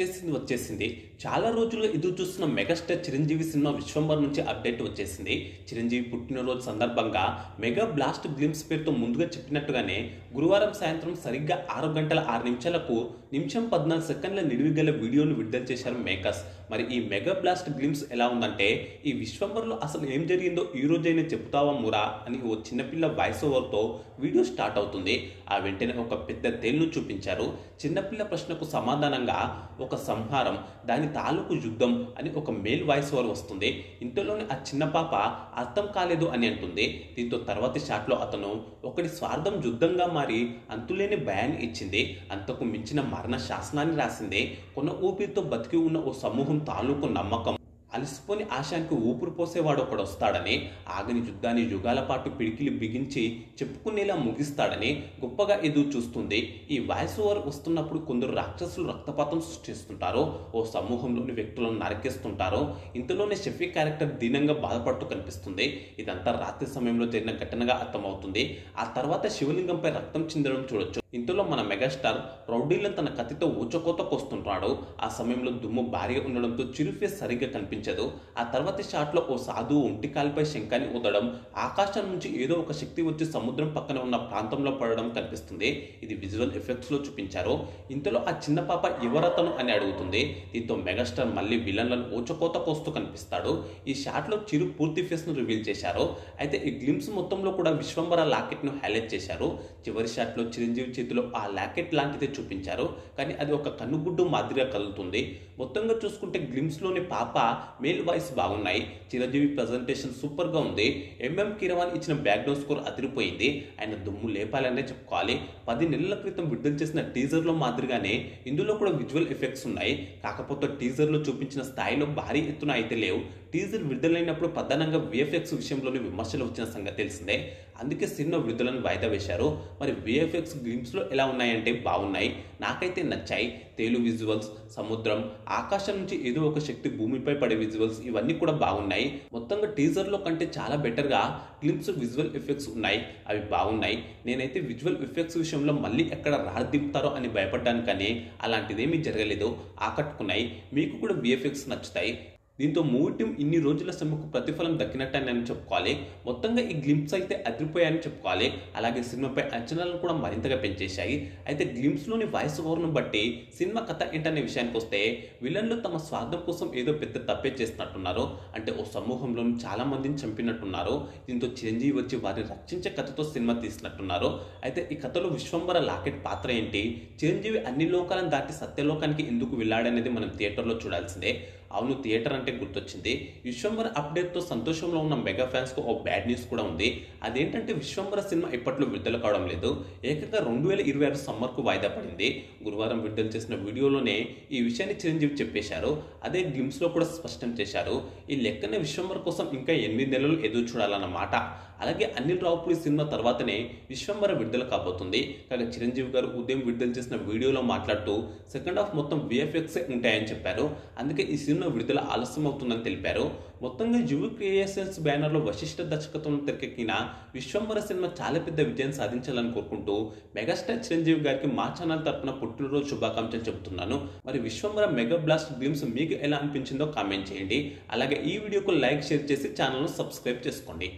వచ్చేసింది. చాలా రోజులుగా ఎదురు చూస్తున్న మెగాస్టార్ చిరంజీవి సినిమా విశ్వంబర్ నుంచి అప్డేట్ వచ్చేసింది. చిరంజీవి పుట్టినరోజు సందర్భంగా మెగా బ్లాస్ట్ గ్లింప్స్ పేరుతో ముందుగా చెప్పినట్టుగానే గురువారం సాయంత్రం సరిగ్గా 6 గంటల 6 నిమిషాలకు నిమిషం 14 సెకండ్ల నిడివి గల వీడియోను విడుదల చేశారు మేకర్స్. మరి ఈ మెగా బ్లాస్ట్ గ్లింప్స్ ఎలా ఉందంటే, ఈ విశ్వంబర్లో అసలు ఏం జరిగిందో ఈ రోజైనా చెప్తావా మురా అని ఓ చిన్నపిల్ల వాయిస్ ఓవర్తో వీడియో స్టార్ట్ అవుతుంది. ఆ వెంటనే ఒక పెద్ద తేలును చూపించారు. చిన్నపిల్ల ప్రశ్నకు సమాధానంగా ఒక సంహారం, దాని తాలూకు యుద్ధం అని ఒక మేల్ వాయిస్ ఓవర్ వస్తుంది. ఇంతలోనే ఆ చిన్న పాప అర్థం కాలేదు అని అంటుంది. దీంతో తర్వాతి షాట్లో అతను ఒకటి స్వార్థం యుద్ధంగా మారి అంతులేని భయాన్ని ఇచ్చింది. అంతకు మించిన మరణ శాసనాన్ని రాసింది. కొన్న ఊపిరితో బతికి ఉన్న ఓ సమూహం తాలూకు నమ్మకం, అలసిపోని ఆశానికి ఊపిరి పోసేవాడు ఒకడు వస్తాడని, ఆగని యుద్ధాన్ని యుగాల పాటు పిడికిలి బిగించి చెప్పుకునేలా ముగిస్తాడని గొప్పగా ఎదురు చూస్తుంది. ఈ వాయిస్ ఓవర్ వస్తున్నప్పుడు కొందరు రాక్షసులు రక్తపాతం సృష్టిస్తుంటారు, ఓ సమూహంలోని వ్యక్తులను నరికేస్తుంటారు. ఇంతలోనే షఫీ క్యారెక్టర్ దీనంగా బాధపడుతూ కనిపిస్తుంది. ఇదంతా రాత్రి సమయంలో జరిగిన ఘటనగా అర్థమవుతుంది. ఆ తర్వాత శివలింగంపై రక్తం చిందడం చూడొచ్చు. ఇంతలో మన మెగాస్టార్ రౌడీలను తన కత్తితో ఊచకోత కోస్తుంటాడు. ఆ సమయంలో దుమ్ము భారీగా ఉండడంతో చిరు ఫేస్ సరిగ్గా కనిపించదు. ఆ తర్వాతి షాట్లో ఓ సాధువు ఒంటి కాలిపై శంఖాన్ని ఊదడం, ఆకాశం నుంచి ఏదో ఒక శక్తి వచ్చి సముద్రం పక్కన ఉన్న ప్రాంతంలో పడడం కనిపిస్తుంది. ఇది విజువల్ ఎఫెక్ట్స్ లో చూపించారు. ఇంతలో ఆ చిన్న పాప ఎవరతను అని అడుగుతుంది. దీంతో మెగాస్టార్ మళ్ళీ విలన్లను ఊచకోత కోస్తూ కనిపిస్తాడు. ఈ షాట్లో చిరు పూర్తి ఫేస్ ను రివీల్ చేశారు. అయితే ఈ గ్లింప్స్ మొత్తంలో కూడా విశ్వంబర లాకెట్ ను హైలైట్ చేశారు. చివరి షాట్లో చిరంజీవి చేతిలో ఆ లాకెట్ లాంటిదే చూపించారు, కానీ అది ఒక కన్నుగుడ్డు మాదిరిగా కదులుతుంది. మొత్తంగా చూసుకుంటే గ్లింప్స్ లోని పాప మేల్ వాయిస్ బాగున్నాయి. చిరంజీవి ప్రజెంటేషన్ సూపర్ గా ఉంది. ఎంఎం కీరవాణి ఇచ్చిన బ్యాక్గ్రౌండ్ స్కోర్ అదిరిపోయింది. ఆయన దుమ్ము లేపాలనే చెప్పుకోవాలి. 10 నెలల క్రితం విడుదల చేసిన టీజర్ లో మాదిరిగానే ఇందులో కూడా విజువల్ ఎఫెక్ట్స్ ఉన్నాయి. కాకపోతే టీజర్ లో చూపించిన స్థాయిలో భారీ ఎత్తున అయితే లేవు. టీజర్ విడుదలైనప్పుడు ప్రధానంగా విఎఫ్ఎక్స్ విషయంలోని విమర్శలు వచ్చిన సంగతి తెలిసిందే. అందుకే సినిమా విడుదలను వాయిదా వేశారు. మరి విఎఫ్ఎక్స్ గ్లింప్స్ లో ఎలా ఉన్నాయంటే బాగున్నాయి, నాకైతే నచ్చాయి. తేలు విజువల్స్, సముద్రం, ఆకాశం నుంచి ఏదో ఒక శక్తి భూమిపై పడే విజువల్స్, ఇవన్నీ కూడా బాగున్నాయి. మొత్తంగా టీజర్ లో కంటే చాలా బెటర్ గా గ్లింప్స్ విజువల్ ఎఫెక్ట్స్ ఉన్నాయి, అవి బాగున్నాయి. నేనైతే విజువల్ ఎఫెక్ట్స్ విషయంలో మళ్ళీ ఎక్కడ రాడిదింపుతారో అని భయపడ్డాను, కానీ అలాంటిదేమీ జరగలేదు. ఆకట్టుకున్నాయి. మీకు కూడా విఎఫ్ఎక్స్ నచ్చుతాయి. దీంతో మూవీ టీం ఇన్ని రోజుల శ్రమకు ప్రతిఫలం దక్కినట్టని చెప్పుకోవాలి. మొత్తంగా ఈ గ్లింప్స్ అయితే అదిరిపోయాయని చెప్పుకోవాలి. అలాగే సినిమాపై అంచనాలను కూడా మరింతగా పెంచేశాయి. అయితే గ్లింప్స్ లోని వాయిస్ ఓవర్ను బట్టి సినిమా కథ ఏంటనే విషయానికి వస్తే, విలన్లు తమ స్వార్థం కోసం ఏదో పెద్ద తప్పే చేస్తున్నట్టున్నారు. అంటే ఓ సమూహంలోని చాలా మందిని చంపినట్టున్నారు. దీంతో చిరంజీవి వచ్చి వారిని రక్షించే కథతో సినిమా తీసినట్టున్నారు. అయితే ఈ కథలో విశ్వంబర లాకెట్ పాత్ర ఏంటి, చిరంజీవి అన్ని లోకాలను దాటి సత్యలోకానికి ఎందుకు వెళ్ళాడనేది మనం థియేటర్లో చూడాల్సిందే. అవును, థియేటర్ అంటే గుర్తొచ్చింది. విశ్వంబర అప్డేట్ తో సంతోషంలో ఉన్న మెగా ఫ్యాన్స్ కు ఓ బ్యాడ్ న్యూస్ కూడా ఉంది. అదేంటంటే విశ్వంబర సినిమా ఇప్పట్లో విడుదల కావడం లేదు. ఏకంగా 2026 సమ్మర్ కు వాయిదా పడింది. గురువారం విడుదల చేసిన వీడియోలోనే ఈ విషయాన్ని చిరంజీవి చెప్పేశారు. అదే గ్లింప్స్ లో కూడా స్పష్టం చేశారు. ఈ లెక్కనే విశ్వంబర కోసం ఇంకా 8 నెలలు ఎదురు చూడాలన్నమాట. అలాగే అనిల్ రావుపూడి సినిమా తర్వాతనే విశ్వంబర విడుదల కాబోతుంది. కాగా చిరంజీవి గారు ఉదయం విడుదల చేసిన వీడియోలో మాట్లాడుతూ సెకండ్ హాఫ్ మొత్తం విఎఫ్ఎక్సే ఉంటాయని చెప్పారు. అందుకే ఈ సినిమా విడుదల ఆలస్యం అవుతుందని తెలిపారు. మొత్తంగా యువ క్రియేషన్స్ బ్యానర్లో వశిష్ఠ దర్శకత్వంలో తెరకెక్కిన విశ్వంబర సినిమా చాలా పెద్ద విజయం సాధించాలని కోరుకుంటూ మెగాస్టార్ చిరంజీవి గారికి మా ఛానల్ తరపున పుట్టినరోజు శుభాకాంక్షలు చెబుతున్నాను. మరి విశ్వంబర మెగా బ్లాస్ట్ గ్లింప్స్ మీకు ఎలా అనిపించిందో కామెంట్ చేయండి. అలాగే ఈ వీడియోకు లైక్, షేర్ చేసి ఛానల్ను సబ్స్క్రైబ్ చేసుకోండి.